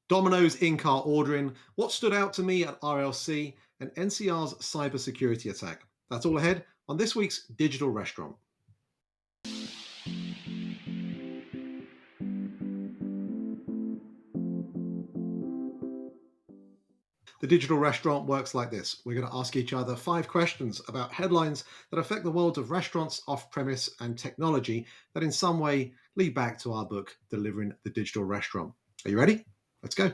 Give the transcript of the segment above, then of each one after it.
Domino's in-car ordering, what stood out to me at RLC, and NCR's cybersecurity attack. That's all ahead on this week's Digital Restaurant. The Digital Restaurant works like this. We're going to ask each other 5 questions about headlines that affect the world of restaurants, off-premise, and technology that in some way lead back to our book, Delivering the Digital Restaurant. Are you ready? Let's go.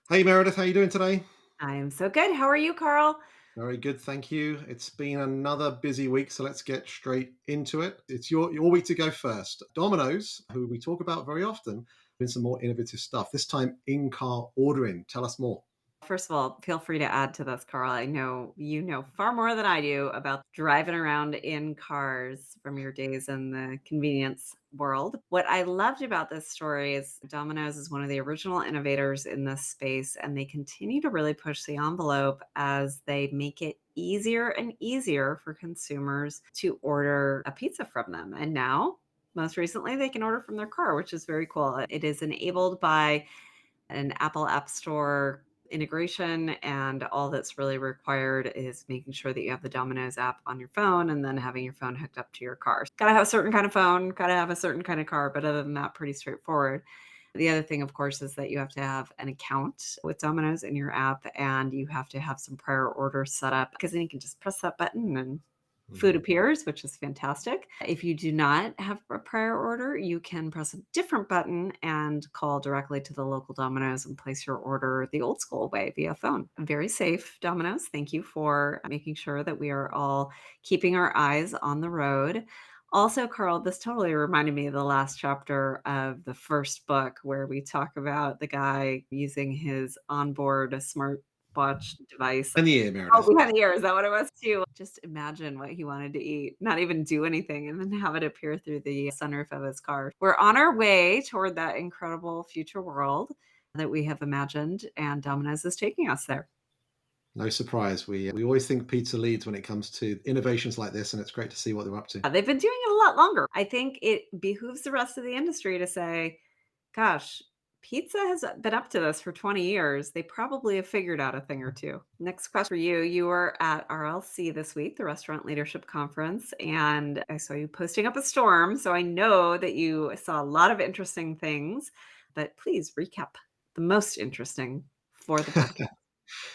Hey Meredith, how are you doing today? I am so good. How are you, Carl? Very good, thank you. It's been another busy week, so let's get straight into it. It's your week to go first. Domino's, who we talk about very often, been some more innovative stuff. This time in-car ordering. Tell us more. First of all, feel free to add to this, Carl. I know you know far more than I do about driving around in cars from your days in the convenience world. What I loved about this story is Domino's is one of the original innovators in this space, and they continue to really push the envelope as they make it easier and easier for consumers to order a pizza from them. And now, most recently, they can order from their car, which is very cool. It is enabled by an Apple App Store integration, and all that's really required is making sure that you have the Domino's app on your phone and then having your phone hooked up to your car. Got to have a certain kind of phone, got to have a certain kind of car, but other than that, pretty straightforward. The other thing, of course, is that you have to have an account with Domino's in your app, and you have to have some prior orders set up because then you can just press that button and food Mhm. appears, which is fantastic. If you do not have a prior order, you can press a different button and call directly to the local Domino's and place your order the old school way via phone. Very safe, Domino's. Thank you for making sure that we are all keeping our eyes on the road. Also, Carl, this totally reminded me of the last chapter of the first book where we talk about the guy using his onboard smartwatch device. And the ear, Oh, Meredith. behind the ear, is that what it was too? Just imagine what he wanted to eat, not even do anything, and then have it appear through the sunroof of his car. We're on our way toward that incredible future world that we have imagined, and Domino's is taking us there. No surprise. We always think pizza leads when it comes to innovations like this, and it's great to see what they're up to. They've been doing it a lot longer. I think it behooves the rest of the industry to say, gosh, pizza has been up to this for 20 years. They probably have figured out a thing or two. Next question for you. You were at RLC this week, the Restaurant Leadership Conference, and I saw you posting up a storm. So I know that you saw a lot of interesting things, but please recap the most interesting for the podcast.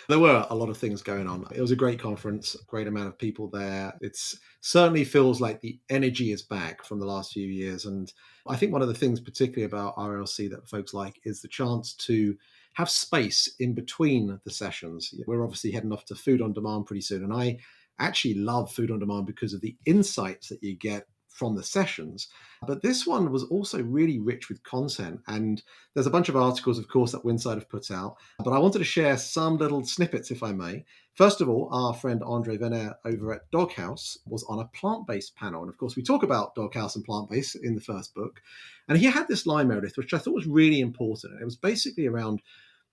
There were a lot of things going on. It was a great conference, a great amount of people there. It's certainly feels like the energy is back from the last few years. And I think one of the things, particularly about RLC, that folks like is the chance to have space in between the sessions. We're obviously heading off to food on demand pretty soon. And I actually love food on demand because of the insights that you get from the sessions. But this one was also really rich with content. And there's a bunch of articles, of course, that Winside have put out. But I wanted to share some little snippets, if I may. First of all, our friend Andre Venner over at Doghouse was on a plant-based panel. And of course, we talk about Doghouse and plant-based in the first book. And he had this line, Meredith, which I thought was really important. And it was basically around,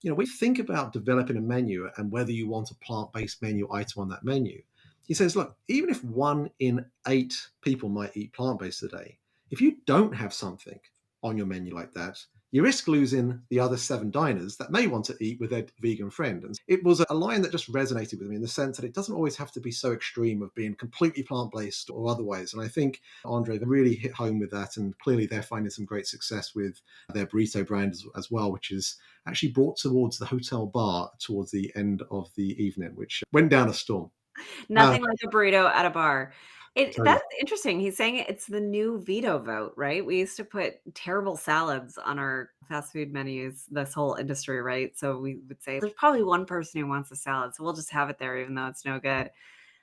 we think about developing a menu and whether you want a plant-based menu item on that menu. He says, look, even if 1 in 8 people might eat plant-based today, if you don't have something on your menu like that, you risk losing the other 7 diners that may want to eat with their vegan friend. And it was a line that just resonated with me in the sense that it doesn't always have to be so extreme of being completely plant-based or otherwise. And I think Andre really hit home with that. And clearly they're finding some great success with their burrito brand as well, which is actually brought towards the hotel bar towards the end of the evening, which went down a storm. Uh, Nothing like a burrito at a bar. totally. That's interesting. He's saying it's the new veto vote, right? We used to put terrible salads on our fast food menus, this whole industry, right? So we would say there's probably one person who wants a salad, so we'll just have it there even though it's no good.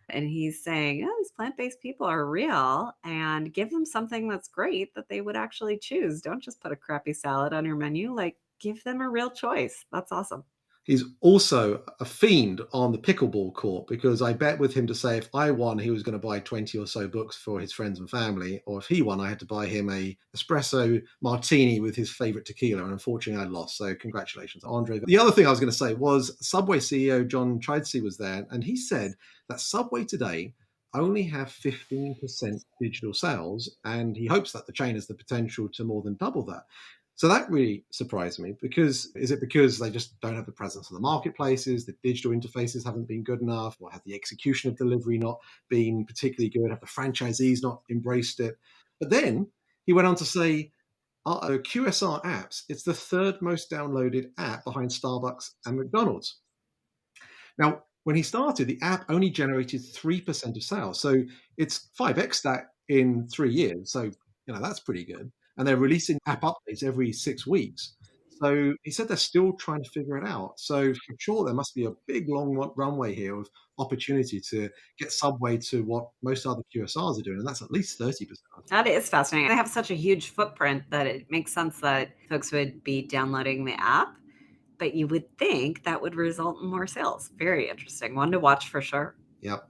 And he's saying, oh, these plant-based people are real and give them something that's great that they would actually choose. Don't just put a crappy salad on your menu, like give them a real choice. That's awesome. He's also a fiend on the pickleball court because I bet with him to say if I won, he was going to buy 20 or so books for his friends and family, or if he won, I had to buy him a espresso martini with his favorite tequila. And unfortunately, I lost. So congratulations, Andre. The other thing I was going to say was Subway CEO John Chidsey was there, and he said that Subway today only have 15% digital sales, and he hopes that the chain has the potential to more than double that. So that really surprised me, because is it because they just don't have the presence of the marketplaces, the digital interfaces haven't been good enough, or have the execution of delivery not been particularly good, have the franchisees not embraced it? But then he went on to say, QSR apps, it's the third most downloaded app behind Starbucks and McDonald's. Now, when he started, the app only generated 3% of sales. So it's 5x that in 3 years. So, that's pretty good. And they're releasing app updates every 6 weeks. So he said they're still trying to figure it out. So for sure, there must be a big, long runway here of opportunity to get Subway to what most other QSRs are doing. And that's at least 30%. That is fascinating. They have such a huge footprint that it makes sense that folks would be downloading the app, but you would think that would result in more sales. Very interesting. One to watch for sure. Yep.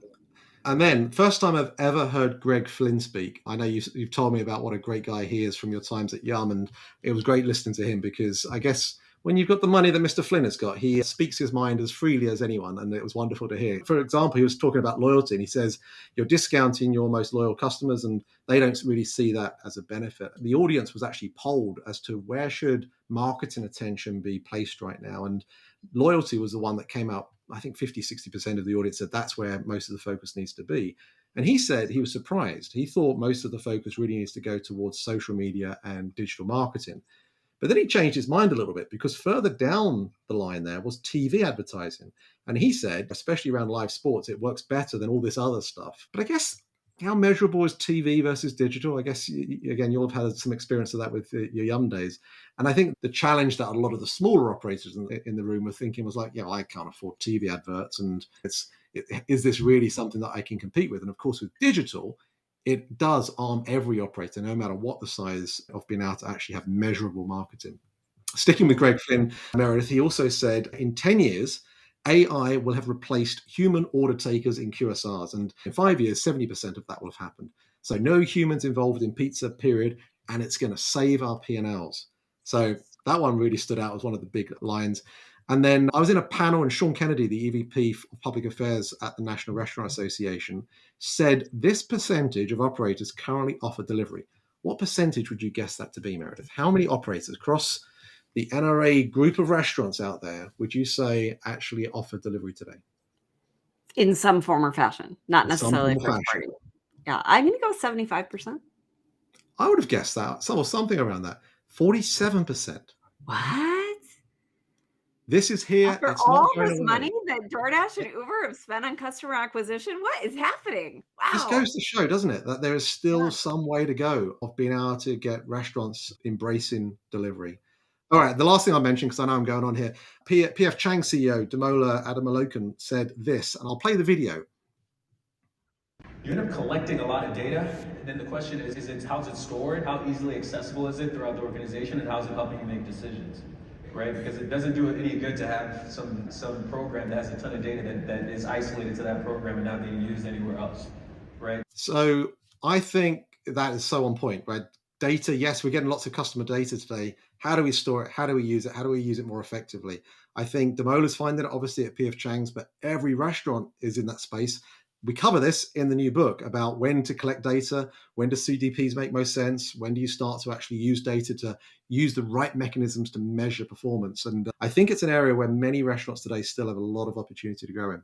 And then, first time I've ever heard Greg Flynn speak. I know you've told me about what a great guy he is from your times at Yum, and it was great listening to him, because I guess when you've got the money that Mr. Flynn has got, he speaks his mind as freely as anyone, and it was wonderful to hear. For example, he was talking about loyalty, and he says, you're discounting your most loyal customers, and they don't really see that as a benefit. The audience was actually polled as to where should marketing attention be placed right now, and loyalty was the one that came out. I think 50-60% of the audience said that's where most of the focus needs to be. And he said he was surprised. He thought most of the focus really needs to go towards social media and digital marketing. But then he changed his mind a little bit, because further down the line there was TV advertising. And he said, especially around live sports, it works better than all this other stuff. But I guess, how measurable is TV versus digital? I guess, again, you'll have had some experience of that with your Yum days. And I think the challenge that a lot of the smaller operators in the room were thinking was like, I can't afford TV adverts. And is this really something that I can compete with? And of course, with digital, it does arm every operator, no matter what the size, of being able to actually have measurable marketing. Sticking with Greg Flynn, Meredith, he also said in 10 years, AI will have replaced human order takers in QSRs. And in 5 years, 70% of that will have happened. So no humans involved in pizza, period. And it's going to save our P&Ls. So that one really stood out as one of the big lines. And then I was in a panel, and Sean Kennedy, the EVP of Public Affairs at the National Restaurant Association, said this percentage of operators currently offer delivery. What percentage would you guess that to be, Meredith? How many operators across the NRA group of restaurants out there would you say actually offer delivery today? In some form or fashion, not In some necessarily form or first fashion. party. Yeah, I'm going to go 75%. I would have guessed that, something around that. 47%. What? This is here. After It's not all going this away. money that DoorDash and Uber have spent on customer acquisition, what is happening? Just Wow. goes to show, doesn't it, that there is still Yeah. some way to go of being able to get restaurants embracing delivery. All right, the last thing I mentioned, because I know I'm going on here, PF Chang CEO Damola Adamalokan said this, and I'll play the video. You end up collecting a lot of data, and then the question is it how's it stored? How easily accessible is it throughout the organization, and how's it helping you make decisions? Right? Because it doesn't do it any good to have some program that has a ton of data that is isolated to that program and not being used anywhere else. Right? So I think that is so on point, right? Data, yes, we're getting lots of customer data today. How do we store it? How do we use it? How do we use it more effectively? I think Damola's finding it obviously at PF Chang's, but every restaurant is in that space. We cover this in the new book about when to collect data, when do CDPs make most sense, when do you start to actually use data to use the right mechanisms to measure performance. And I think it's an area where many restaurants today still have a lot of opportunity to grow in.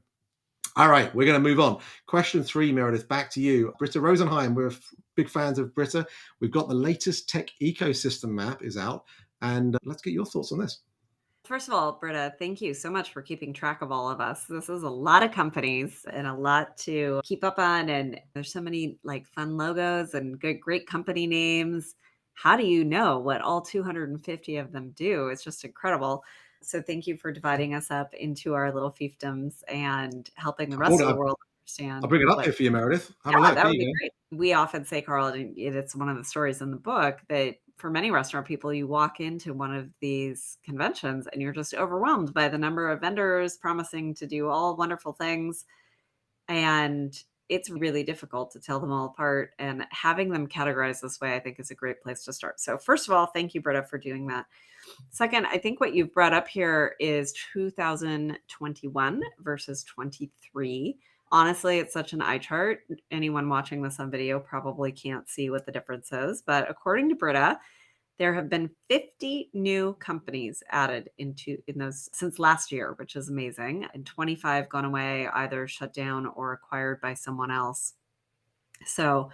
All right, we're going to move on. Question 3, Meredith, back to you. Britta Rosenheim, we're big fans of Britta. We've got the latest tech ecosystem map is out, and let's get your thoughts on this. First of all, Britta, thank you so much for keeping track of all of us. This is a lot of companies and a lot to keep up on. And there's so many like fun logos and great company names. How do you know what all 250 of them do? It's just incredible. So thank you for dividing us up into our little fiefdoms and helping the rest of the world I'll understand bring it up what. here for you, Meredith. Have a Yeah, look. that There would you be go. great. We often say, Carl, and it's one of the stories in the book, that for many restaurant people, you walk into one of these conventions and you're just overwhelmed by the number of vendors promising to do all wonderful things. And it's really difficult to tell them all apart. And having them categorized this way, I think, is a great place to start. So, first of all, thank you, Britta, for doing that. Second, I think what you've brought up here is 2021 versus 23. Honestly, it's such an eye chart. Anyone watching this on video probably can't see what the difference is. But according to Brita, there have been 50 new companies added in those since last year, which is amazing, and 25 gone away, either shut down or acquired by someone else. So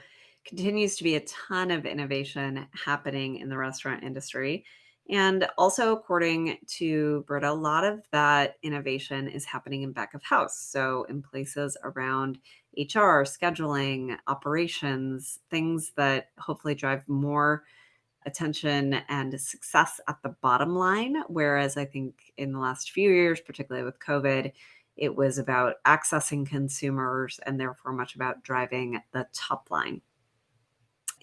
continues to be a ton of innovation happening in the restaurant industry. And also, according to Britta, a lot of that innovation is happening in back of house. So, in places around HR, scheduling, operations, things that hopefully drive more attention and success at the bottom line. Whereas I think in the last few years, particularly with COVID, it was about accessing consumers and therefore much about driving the top line.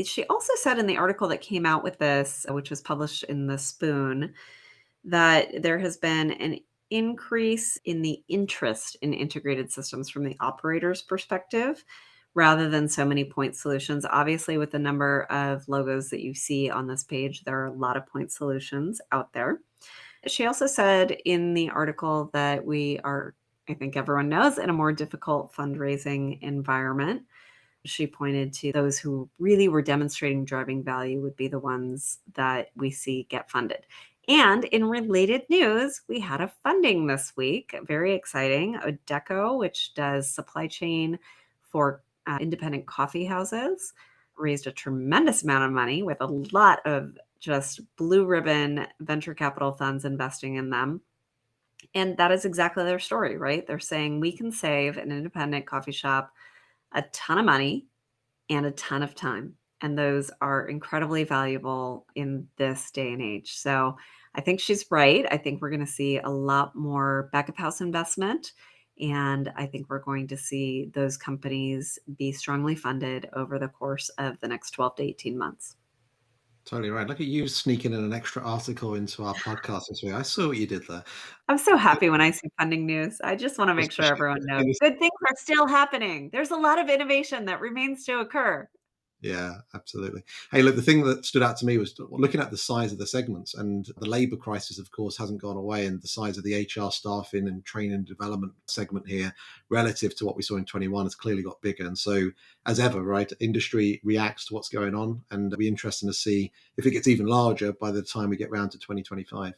She also said in the article that came out with this, which was published in The Spoon, that there has been an increase in the interest in integrated systems from the operator's perspective rather than so many point solutions. Obviously, with the number of logos that you see on this page, there are a lot of point solutions out there. She also said in the article that we are, I think everyone knows, in a more difficult fundraising environment. She pointed to those who really were demonstrating driving value would be the ones that we see get funded. And in related news, we had a funding this week. Very exciting. Odeco, which does supply chain for independent coffee houses, raised a tremendous amount of money with a lot of just blue ribbon venture capital funds investing in them. And that is exactly their story, right? They're saying we can save an independent coffee shop a ton of money and a ton of time. And those are incredibly valuable in this day and age. So I think she's right. I think we're going to see a lot more back of house investment. And I think we're going to see those companies be strongly funded over the course of the next 12 to 18 months. Totally right. Look at you sneaking in an extra article into our podcast this week. I saw what you did there. I'm so happy when I see funding news. I just want to make sure Especially everyone knows in this- good things are still happening. There's a lot of innovation that remains to occur. Yeah, absolutely. Hey, look, the thing that stood out to me was looking at the size of the segments, and the labor crisis, of course, hasn't gone away. And the size of the HR staffing and training and development segment here, relative to what we saw in 21, has clearly got bigger. And so, as ever, right, industry reacts to what's going on, and it'll be interesting to see if it gets even larger by the time we get round to 2025.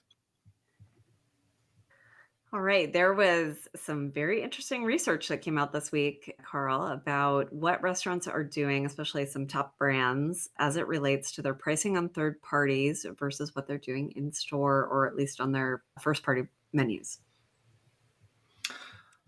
All right. There was some very interesting research that came out this week, Carl, about what restaurants are doing, especially some top brands, as it relates to their pricing on third parties versus what they're doing in store or at least on their first party menus.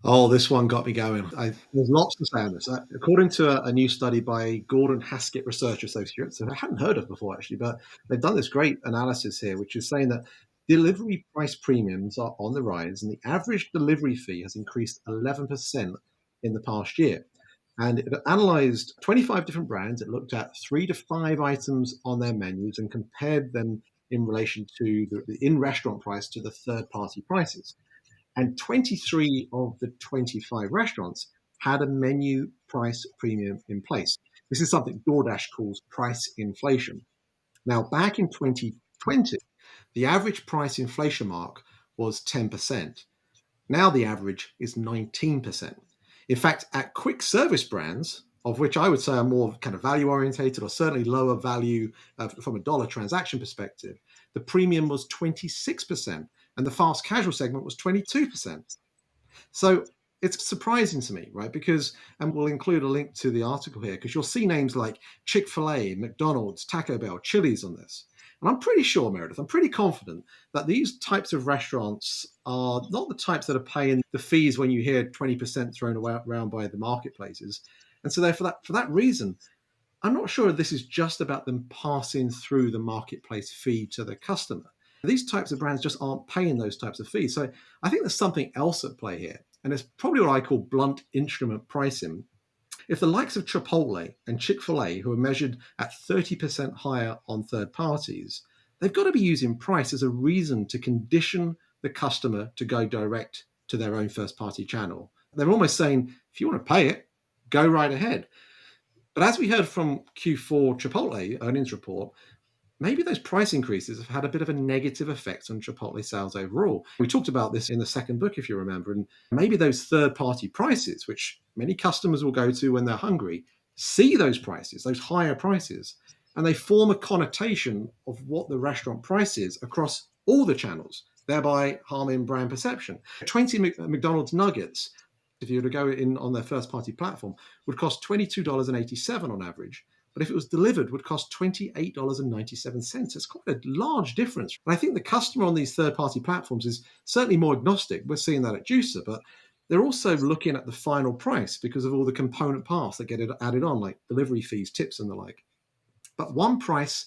Oh, this one got me going. There's lots to say on this. According to a new study by Gordon Haskett Research Associates, that I hadn't heard of before actually, but they've done this great analysis here, which is saying that delivery price premiums are on the rise, and the average delivery fee has increased 11% in the past year. And it analyzed 25 different brands. It looked at 3 to 5 items on their menus and compared them in relation to the in-restaurant price to the third-party prices. And 23 of the 25 restaurants had a menu price premium in place. This is something DoorDash calls price inflation. Now, back in 2020, the average price inflation mark was 10%. Now the average is 19%. In fact, at quick service brands, of which I would say are more kind of value orientated or certainly lower value from a dollar transaction perspective, the premium was 26%. And the fast casual segment was 22%. So it's surprising to me, right? Because, and we'll include a link to the article here, because you'll see names like Chick-fil-A, McDonald's, Taco Bell, Chili's on this. And I'm pretty sure, Meredith, I'm pretty confident that these types of restaurants are not the types that are paying the fees when you hear 20% thrown around by the marketplaces. And so for that reason, I'm not sure this is just about them passing through the marketplace fee to the customer. These types of brands just aren't paying those types of fees. So I think there's something else at play here. And it's probably what I call blunt instrument pricing. If the likes of Chipotle and Chick-fil-A, who are measured at 30% higher on third parties, they've got to be using price as a reason to condition the customer to go direct to their own first party channel. They're almost saying, if you want to pay it, go right ahead. But as we heard from Q4 Chipotle earnings report, maybe those price increases have had a bit of a negative effect on Chipotle sales overall. We talked about this in the second book, if you remember, and maybe those third-party prices, which many customers will go to when they're hungry, see those prices, those higher prices, and they form a connotation of what the restaurant price is across all the channels, thereby harming brand perception. 20 McDonald's nuggets, if you were to go in on their first-party platform, would cost $22.87 on average. But if it was delivered, would cost $28.97. It's quite a large difference. And I think the customer on these third-party platforms is certainly more agnostic. We're seeing that at Juicer, but they're also looking at the final price because of all the component parts that get added on, like delivery fees, tips, and the like. But one price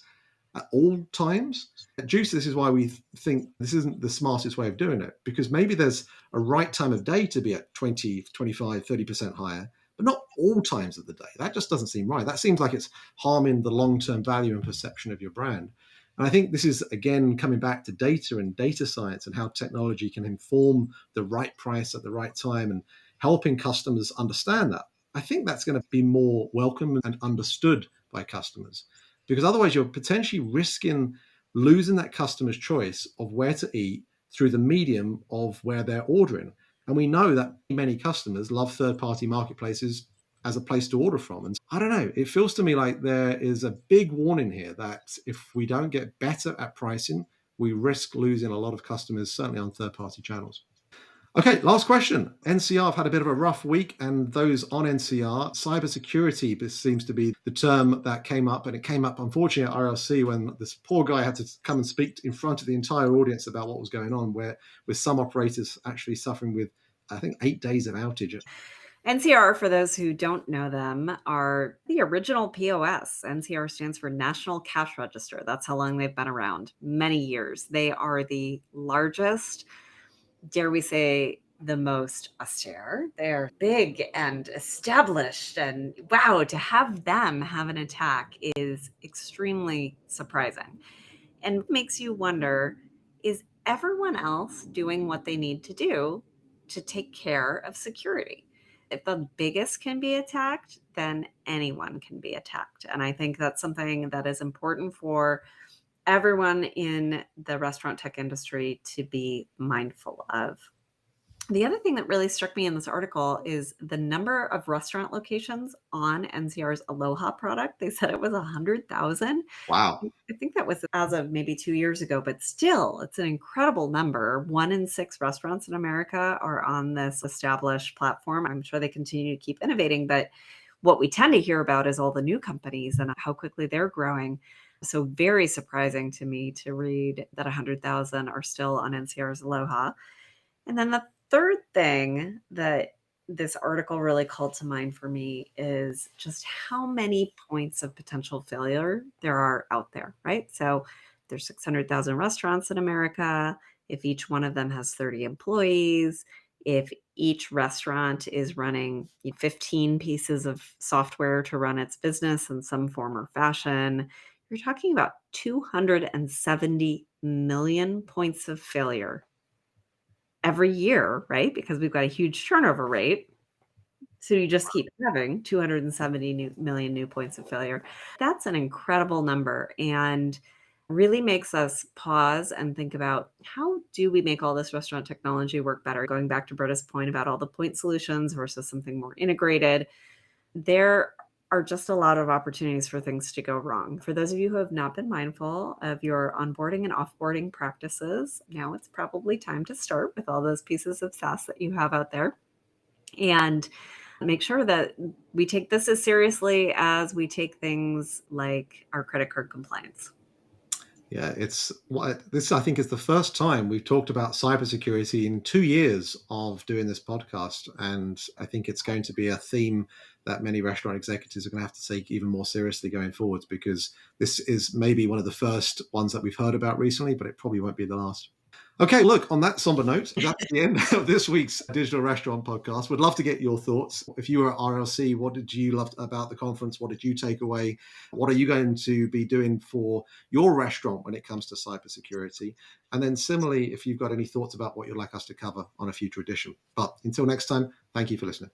at all times. At Juice, this is why we think this isn't the smartest way of doing it, because maybe there's a right time of day to be at 20, 25, 30% higher, but not all times of the day. That just doesn't seem right. That seems like it's harming the long-term value and perception of your brand. And I think this is, again, coming back to data and data science and how technology can inform the right price at the right time and helping customers understand that. I think that's going to be more welcome and understood by customers, because otherwise you're potentially risking losing that customer's choice of where to eat through the medium of where they're ordering. And we know that many customers love third-party marketplaces as a place to order from. And I don't know, it feels to me like there is a big warning here that if we don't get better at pricing, we risk losing a lot of customers, certainly on third-party channels. Okay, last question. NCR have had a bit of a rough week, and those on NCR, cybersecurity, this seems to be the term that came up, and it came up, unfortunately, at RLC when this poor guy had to come and speak in front of the entire audience about what was going on, where with some operators actually suffering with, I think, 8 days of outage. NCR, for those who don't know them, are the original POS. NCR stands for National Cash Register. That's how long they've been around, many years. They are the largest, dare we say, the most austere. They're big and established, and wow, to have them have an attack is extremely surprising and makes you wonder, is everyone else doing what they need to do to take care of security? If the biggest can be attacked, then anyone can be attacked. And I think that's something that is important for everyone in the restaurant tech industry to be mindful of. The other thing that really struck me in this article is the number of restaurant locations on NCR's Aloha product. They said it was 100,000. Wow. I think that was as of maybe 2 years ago, but still, it's an incredible number. 1 in 6 restaurants in America are on this established platform. I'm sure they continue to keep innovating, but what we tend to hear about is all the new companies and how quickly they're growing. So very surprising to me to read that 100,000 are still on NCR's Aloha. And then the third thing that this article really called to mind for me is just how many points of potential failure there are out there, right? So there's 600,000 restaurants in America. If each one of them has 30 employees, if each restaurant is running 15 pieces of software to run its business in some form or fashion, you're talking about 270 million points of failure every year, right? Because we've got a huge turnover rate. So you just keep having 270 million new points of failure. That's an incredible number and really makes us pause and think about, how do we make all this restaurant technology work better? Going back to Britta's point about all the point solutions versus something more integrated, there are just a lot of opportunities for things to go wrong. For those of you who have not been mindful of your onboarding and offboarding practices, now it's probably time to start with all those pieces of SaaS that you have out there and make sure that we take this as seriously as we take things like our credit card compliance. Yeah, this I think is the first time we've talked about cybersecurity in 2 years of doing this podcast, and I think it's going to be a theme that many restaurant executives are going to have to take even more seriously going forwards, because this is maybe one of the first ones that we've heard about recently, but it probably won't be the last. Okay, look, on that somber note, that's the end of this week's Digital Restaurant Podcast. Would love to get your thoughts. If you were at RLC, what did you love about the conference? What did you take away? What are you going to be doing for your restaurant when it comes to cybersecurity? And then similarly, if you've got any thoughts about what you'd like us to cover on a future edition. But until next time, thank you for listening.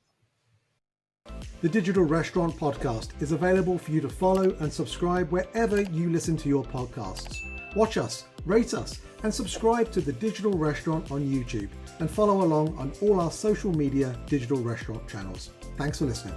The Digital Restaurant Podcast is available for you to follow and subscribe wherever you listen to your podcasts. Watch us, rate us, and subscribe to The Digital Restaurant on YouTube, and follow along on all our social media digital restaurant channels. Thanks for listening.